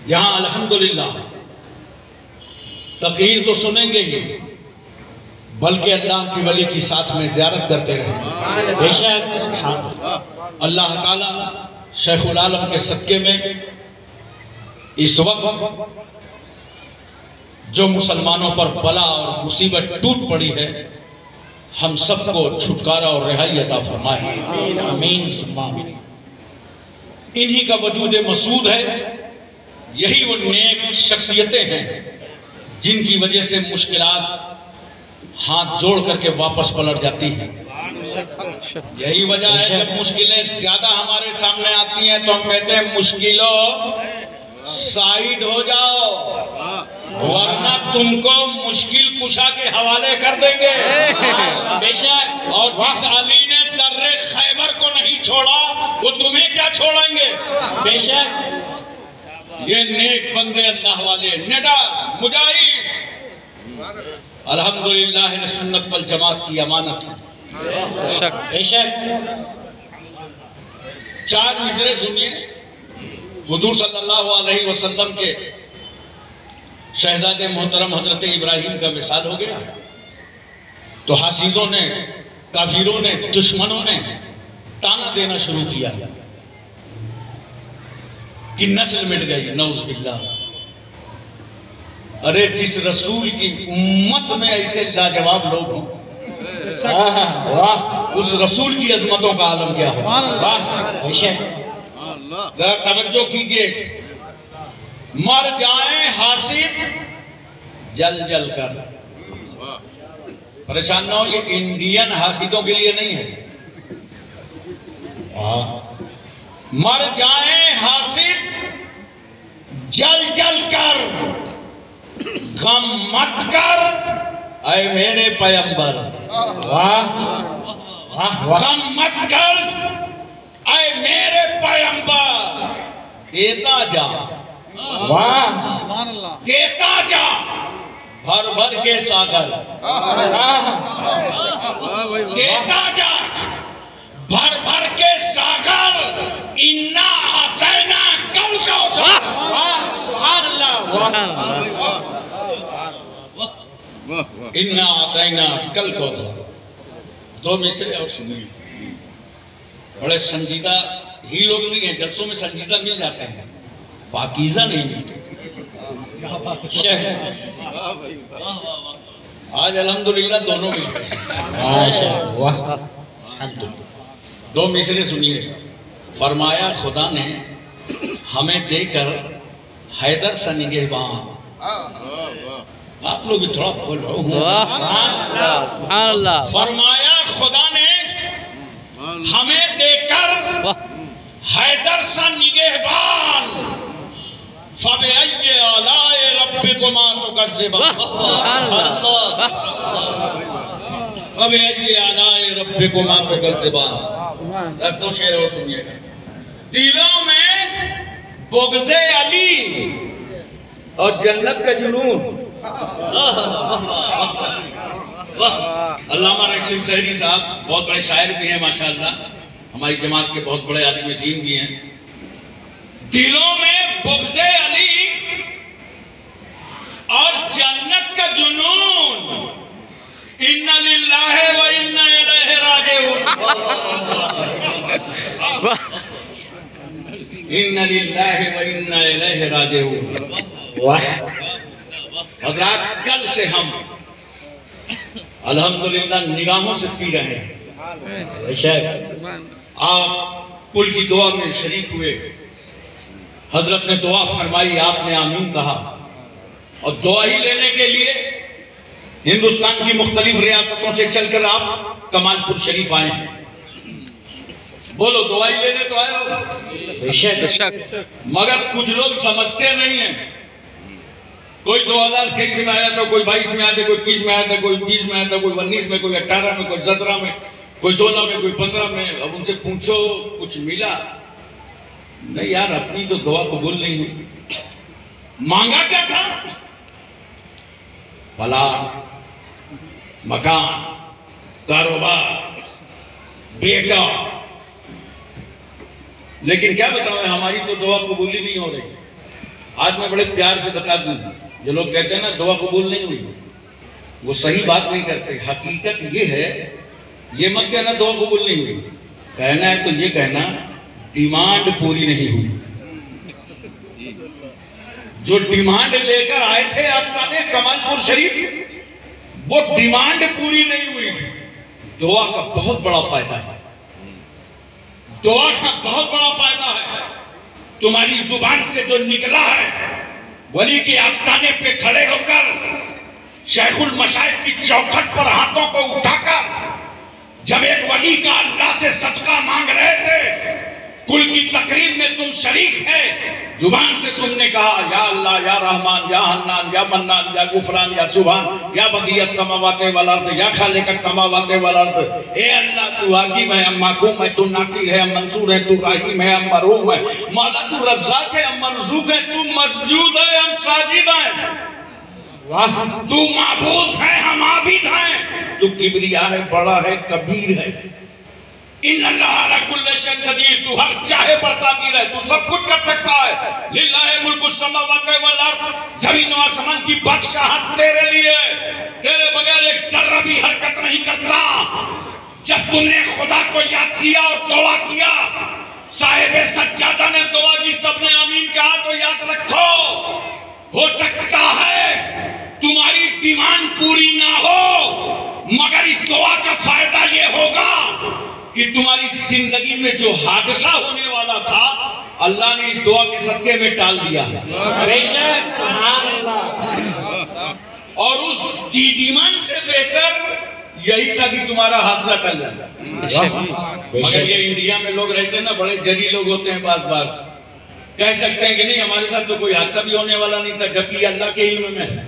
जहां अल्हम्दुलिल्लाह तकरीर तो सुनेंगे ही, बल्कि अल्लाह की वली की साथ में ज़ियारत करते रहे। बेशक अल्लाह ताला शेखुल आलम के सदक़े में इस वक्त जो मुसलमानों पर बला और मुसीबत टूट पड़ी है, हम सबको छुटकारा और रिहाई अता फरमाए, आमीन। इन्हीं का वजूद मसूद है, यही वो नेक शख्सियतें हैं जिनकी वजह से मुश्किलात हाथ जोड़ करके वापस पलट जाती हैं। यही वजह है जब मुश्किलें ज्यादा हमारे सामने आती हैं तो हम कहते हैं मुश्किलों साइड हो जाओ, वरना तुमको मुश्किल कुशा के हवाले कर देंगे। बेशक, और जिस अली ने दर्रे खैबर को नहीं छोड़ा वो तुम्हें क्या छोड़ेंगे। बेशक ये नेक बंदे अल्लाह वाले निडर मुजाहिद अल्हम्दुलिल्लाह सुन्नत वल जमात की अमानत है। बेशक 4 मिसरे सुनिए। हुजूर सल्लल्लाहु अलैहि वसल्लम के शहजादे मोहतरम हजरत इब्राहिम का विसाल हो गया तो हासिदों ने, काफिरों ने, दुश्मनों ने ताना देना शुरू किया कि नस्ल मिट गई, नौज़ बिल्लाह। अरे जिस रसूल की उम्मत में ऐसे लाजवाब लोग हों, वाह, उस रसूल की अजमतों का आलम क्या हो। वाह, जरा तवज्जो कीजिए। मर जाएं हासिद जल जल कर, परेशान ना हो, ये इंडियन हासिदों के लिए नहीं है। मर जाएं हासिद जल जल कर, गम मत कर ऐ मेरे पैगंबर। वाह वाह, गम मत कर ऐ मेरे पैगंबर, देता जा, वाह, देता जा भर भर के सागर, देता जा भर भर के सागर, इन्ना आतैना कल कौसर। इन्ना आतैना कल कौसर। 2 मिसरे और सुनिए। बड़े संजीदा ही लोग नहीं है, जलसों में संजीदा मिल जाते हैं, पाकीज़ा नहीं मिलते। आज अल्हम्दुलिल्लाह दोनों मिल गए। 2 मिसरे सुनिए। फरमाया खुदा ने हमें देकर हैदर सा निगहबान। आप लोग भी थोड़ा बोल रहे हो। फरमाया खुदा ने हमें देकर हैदर सा निगहबान, फबअय्यि आलाए रब्बिकुमा तुकज़्ज़िबान। फबअय्यि आलाए रब्बिकुमा तुकज़्ज़िबान। अब 2 शेर और सुनिएगा। दिलों में बुग़्ज़े अली और जन्नत का जुनून। अल्लामा रशीद खैरी साहब बहुत बड़े शायर भी हैं माशाअल्लाह, हमारी जमात के बहुत बड़े आलिम दीन भी हैं। दिलों में बुग़्ज़े अली और जन्नत का जुनून, इन्ना लिल्लाहि व इन्ना इलैहि राजिऊन। इन्ना लिल्लाहि व इन्ना इलैहि राजिऊन। हज़रात कल से हम अल्हम्दुलिल्लाह निगाहों से पी रहे हैं। आप पुल की दुआ में शरीक हुए, हजरत ने दुआ फरमाई, आपने आमीन कहा, और दुआ ही लेने के लिए हिंदुस्तान की मुख्तलिफ रियासतों से चलकर आप कमालपुर शरीफ आए हैं। बोलो दुआ ही लेने तो आए हो। मगर कुछ लोग समझते नहीं हैं। कोई 2023 में आया था, कोई 22 में आया था, कोई 21 में आया था, कोई 20 में आया था, कोई 19 में, कोई 18 में, कोई 17 में, कोई 16 में, कोई 15 में। अब उनसे पूछो कुछ मिला नहीं यार, अपनी तो दुआ कबूल नहीं हुई। मांगा क्या था? प्लाट, मकान, कारोबार, बेटा। लेकिन क्या बताओ, हमारी तो दुआ कबूल ही नहीं हो रही। आज मैं बड़े प्यार से बता दूं, जो लोग कहते हैं ना दुआ कबूल नहीं हुई, वो सही बात नहीं करते। हकीकत ये है, ये मत कहना दुआ कबूल नहीं हुई, कहना है तो ये कहना डिमांड पूरी नहीं हुई। जो डिमांड लेकर आए थे आसमाने कमालपुर शरीफ, वो डिमांड पूरी नहीं हुई। दुआ का बहुत बड़ा फायदा है, दुआ का बहुत बड़ा फायदा है। तुम्हारी जुबान से जो निकला है, वली के आस्थाने पे खड़े होकर शेखुल मशाइख की चौखट पर हाथों को उठाकर जब एक वली का अल्लाह से सदका मांग रहे थे, कुल की तकरीब में तुम शरीक है, जुबान से तुमने कहा या अल्लाह या रहमान या हन्नान या मन्नान या गुफरान या सुभान या बदियत समावाते वल अर्द या खालिक समावाते वल अर्द। ए अल्लाह तू हाकिम है, अम महकूम है, तू नासिर है, अम मंसूर है, तू राहीम है, अम मरहूम है, मौला तू रज़्ज़ाक है, अम मरज़ूक है, तू मसजूद है, हम साजिद हैं, तू माबूद है, हम आबिद हैं, तू किबरिया है, बड़ा है, कबीर है। इन्नल्लाह अला कुल्लि शैइन कदीर, तू हर चाहे पर कादिर है, तू सब कुछ कर सकता है। लिल्लाहि मुल्कुस समावाति वल अर्द, जमीन और आसमान की बादशाहत तेरे लिए, तेरे बगैर एक जर्रा भी हरकत नहीं करता। जब तुमने खुदा को याद किया और दुआ किया, साहिब सज्जादा ने दुआ की, सबने आमीन कहा, तो याद रखो, हो सकता है तुम्हारी डिमांड पूरी ना हो, मगर इस दुआ का फायदा ये होगा कि तुम्हारी जिंदगी में जो हादसा होने वाला था, अल्लाह ने इस दुआ के सदके में टाल दिया। बेशक, सुभान अल्लाह। और उस डिमांड से बेहतर यही था कि तुम्हारा हादसा टल जाए। मगर ये इंडिया में लोग रहते हैं ना, बड़े जरी लोग होते हैं, बार बार कह सकते हैं कि नहीं हमारे साथ तो कोई हादसा भी होने वाला नहीं था, जबकि अल्लाह के इल्म में है।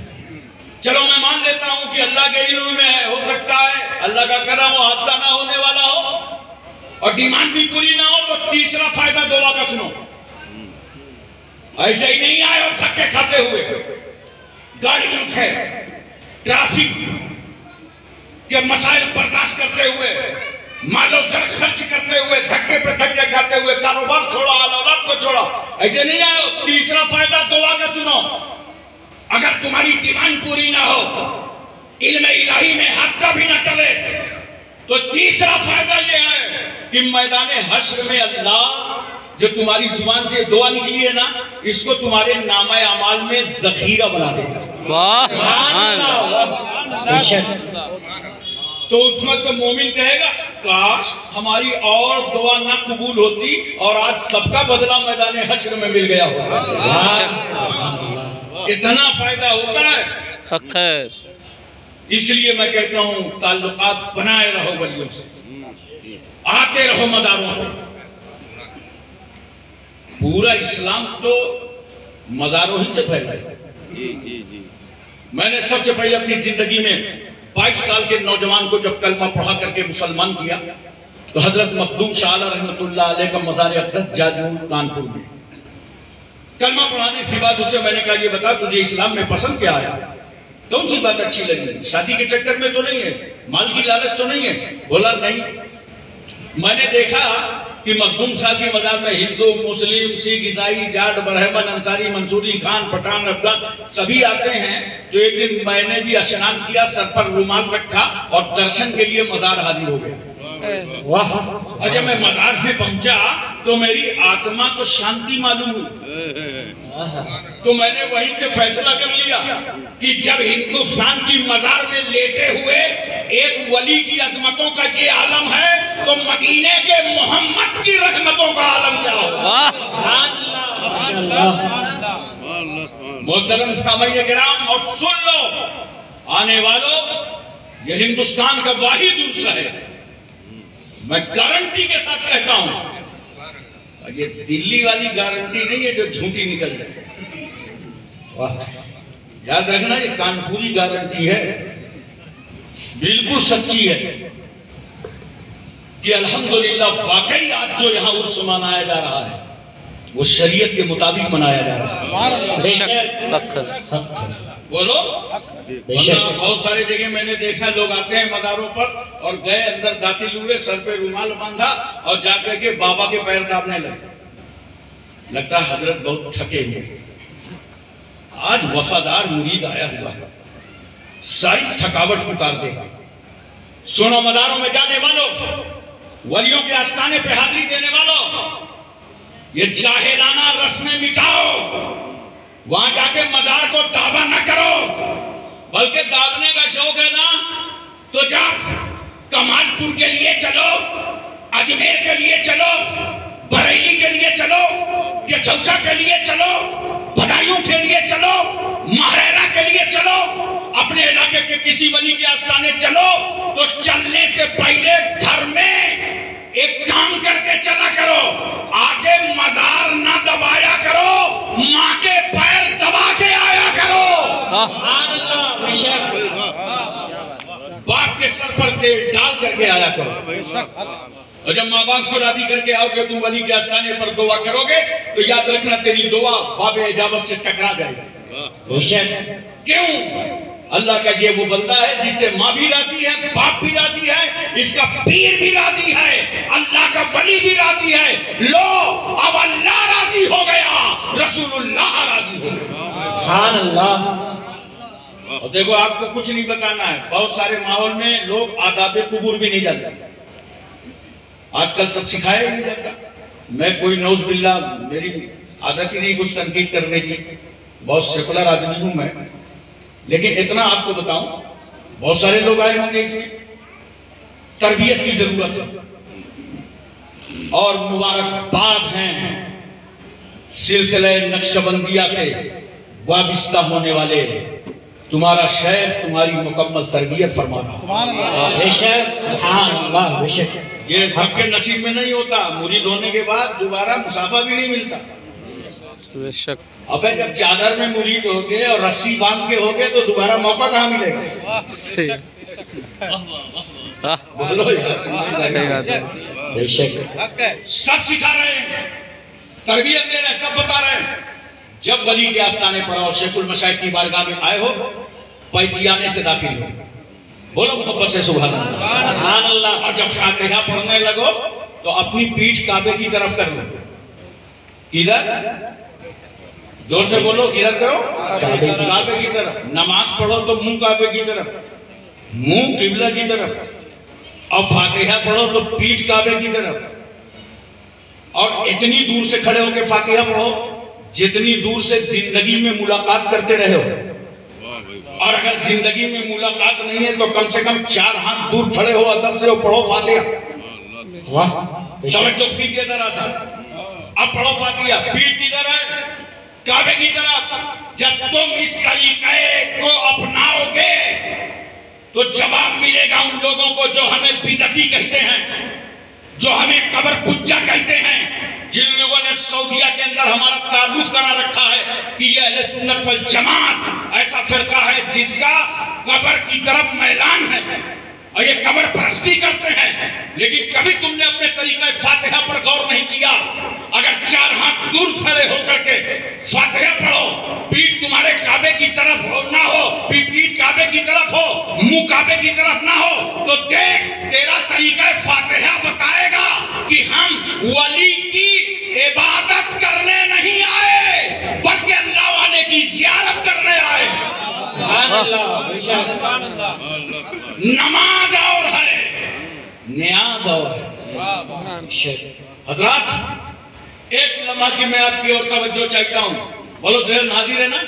चलो मैं मान लेता हूं कि अल्लाह के इल्म में है, हो सकता है अल्लाह का करम हो, हादसा ना होने वाला हो और डिमांड भी पूरी ना हो। तो तीसरा फायदा दुआ का सुनो, ऐसे ही नहीं आए और धक्के खाते हुए, गाड़ियों से ट्रैफिक के मसाइल बर्दाश्त करते हुए, मालो सर खर्च करते हुए, धक्के पे धक्के खाते हुए कारोबार छोड़ा, औलाद को छोड़ा, ऐसे नहीं आए। तीसरा फायदा दुआ का सुनो, अगर तुम्हारी डिमांड पूरी ना हो, इल्म इलाही में हादसा भी ना टले, तो तीसरा फायदा यह है कि मैदान हश्र में अल्लाह जो तुम्हारी जुबान से दुआ निकली है ना, इसको तुम्हारे नामा अमाल में जखीरा बना देगा। तो उस वक्त तो मोमिन कहेगा काश हमारी और दुआ ना कबूल होती और आज सबका बदला मैदान हश्र में मिल गया होता। इतना फायदा होता है। इसलिए मैं कहता हूं ताल्लुकात बनाए रहो वलियों से, आते रहो मज़ारों पे। पूरा इस्लाम तो मज़ारों ही से फैला है। मैंने सबसे पहले अपनी जिंदगी में 22 साल के नौजवान को जब कलमा पढ़ा करके मुसलमान किया, तो हजरत मखदूम शाह रहमतुल्लाह अलैह का मज़ार अक़दस जाजूर कानपुर में कलमा पढ़ाने के बाद उससे मैंने कहा ये बता तुझे इस्लाम में पसंद क्या आया, कौन सी बात अच्छी लगी, शादी के चक्कर में तो नहीं है, माल की लालच तो नहीं है? बोला नहीं, मैंने देखा कि मखदूम साहब की मजार में हिंदू, मुस्लिम, सिख, ईसाई, जाट, बरहमन, अंसारी, मंसूरी, खान, पठान, अफगान सभी आते हैं। तो एक दिन मैंने भी स्नान किया, सर पर रुमाल रखा और दर्शन के लिए मजार हाजिर हो गया। वाह! और जब मैं मजार में पहुंचा तो मेरी आत्मा को शांति मालूम हुई। तो मैंने वहीं से फैसला कर लिया कि जब हिंदुस्तान की मजार में लेटे हुए एक वली की अजमतों का ये आलम है, तो मदीने के मोहम्मद की रहमतों का आलम क्या होगा। मोहतरम सामईन किराम, और सुन लो आने वालों, ये हिंदुस्तान का वाहिद उर्स है, मैं गारंटी के साथ कहता हूं। ये दिल्ली वाली गारंटी नहीं है जो झूठी निकल जाए, याद रखना ये कानपुरी गारंटी है, बिल्कुल सच्ची है कि अल्हम्दुलिल्लाह वाकई आज जो यहाँ उर्स मनाया जा रहा है वो शरीयत के मुताबिक मनाया जा रहा है। बोलो, बहुत सारे जगह मैंने देखा लोग आते हैं मज़ारों पर और गए अंदर दाखिल हुए, सर पे रुमाल बांधा और जाकर के बाबा के पैर दाबने लगे। लगता है हजरत बहुत थके हुए। आज वफादार मुरीद आया हुआ है, सारी थकावट उतार देगा। सुनो मज़ारों में जाने वालों, वलियों के आस्थाने पे हाजिरी देने वालों, ये जाहिलाना रस्में मिटाओ। वहां जाके मजार को दावा न करो, बल्कि दावने का शौक है ना तो जब कमालपुर के लिए चलो, अजमेर के लिए चलो, बरेली के लिए चलो, केचौचा के लिए चलो, बदायूं के लिए चलो, महरेरा के लिए चलो, अपने इलाके के किसी वली के आस्थाने चलो, तो चलने से पहले घर में एक काम करके चला करो। आगे मजार ना दबाया करो, माँ के पैर दबा के आया करो। बाप के सर पर तेल डाल करके आया करो। और जब माँ बाप को राजी करके आओगे, तुम वली के आस्थाने पर दुआ करोगे, तो याद रखना तेरी दुआ बाबे इजाबत से टकरा जाएगी। क्यों? अल्लाह का ये वो बंदा है जिससे माँ भी राजी है, बाप भी राजी है, इसका पीर भी राजी है, अल्लाह का वली भी राजी है। लो अब अल्लाह राजी हो गया, रसूलुल्लाह राजी हो गया। सुभान अल्लाह। और देखो, आपको कुछ नहीं बताना है, बहुत सारे माहौल में लोग आदाबे कुबूर भी नहीं जानते। आजकल सब सिखाया ही नहीं जाता। मैं कोई नौज बिल्ला, मेरी आदत ही नहीं कुछ तनकीद करने की, बहुत सेकुलर आदमी हूं मैं, लेकिन इतना आपको बताऊं, बहुत सारे लोग आए होंगे, इसमें तरबियत की जरूरत है। और मुबारकबाद हैं सिलसिले नक्शबंदिया से वाबिस्ता होने वाले, तुम्हारा शेख तुम्हारी मुकम्मल तरबियत फरमा रहा है। ये सबके नसीब में नहीं होता। मुरीद होने के बाद दोबारा मुसाफा भी नहीं मिलता। अबे जब चादर में मुरीद हो गए और रस्सी बांध के हो गए, तो दोबारा मौका कहाँ मिलेगा? बोलो यार। सब सिखा रहे हैं, तरबियत दे रहे हैं, सब बता रहे हैं। जब वली के आस्थाने पर आओ, शेखुल मशाइख की बारगाह में आए हो, पैतियाने से दाखिल हो, बोलो मोहब्बत से सुभान अल्लाह। और जब फातिहा पढ़ने लगो तो अपनी पीठ काबे की तरफ कर लो। किधर? जोर से बोलो, किधर करो? काबे की तरफ। नमाज पढ़ो तो मुंह काबे की तरफ, मुंह किबला की तरफ। और फातिहा पढ़ो तो पीठ काबे की तरफ। और इतनी दूर से खड़े होकर फातिहा पढ़ो जितनी दूर से जिंदगी में मुलाकात करते रहे हो। और अगर जिंदगी में मुलाकात नहीं है तो कम से कम 4 हाथ दूर खड़े हो, अदब से पढ़ो फातिहा। वाह, तवज्जो कीजिए जरा सा। अब पढ़ो फातिहा, पीठ किधर है? काबे की तरफ। जब तुम इस तरीके को अपनाओगे तो जवाब मिलेगा उन लोगों को जो हमें बिदअती कहते हैं, जो हमें कब्र पुज्जा कहते हैं, जिन लोगों ने सऊदिया के अंदर हमारा ताल्लुक बना रखा है कि ये अहले सुन्नत वल जमात ऐसा फिरका है जिसका कब्र की तरफ मैलान है और ये कब्र परस्ती करते हैं। लेकिन कभी तुमने अपने तरीका फातिहा पर गौर नहीं किया। अगर 4 हाथ दूर खड़े होकर के फातिहा पढ़ो, पीठ तुम्हारे काबे की तरफ हो ना हो, पीठ काबे की तरफ हो, मुंह काबे की तरफ ना हो, तो देख तेरा तरीका फातिहा बताएगा कि हम वली की इबादत करने नहीं आए, बल्कि अल्लाह वाले की ज़ियारत करने आए। नमाज और है, न्याज और है। हजरात, एक लम्हा की मैं आपकी और तवज्जो चाहता हूँ। बोलो जहन हाजिर है ना?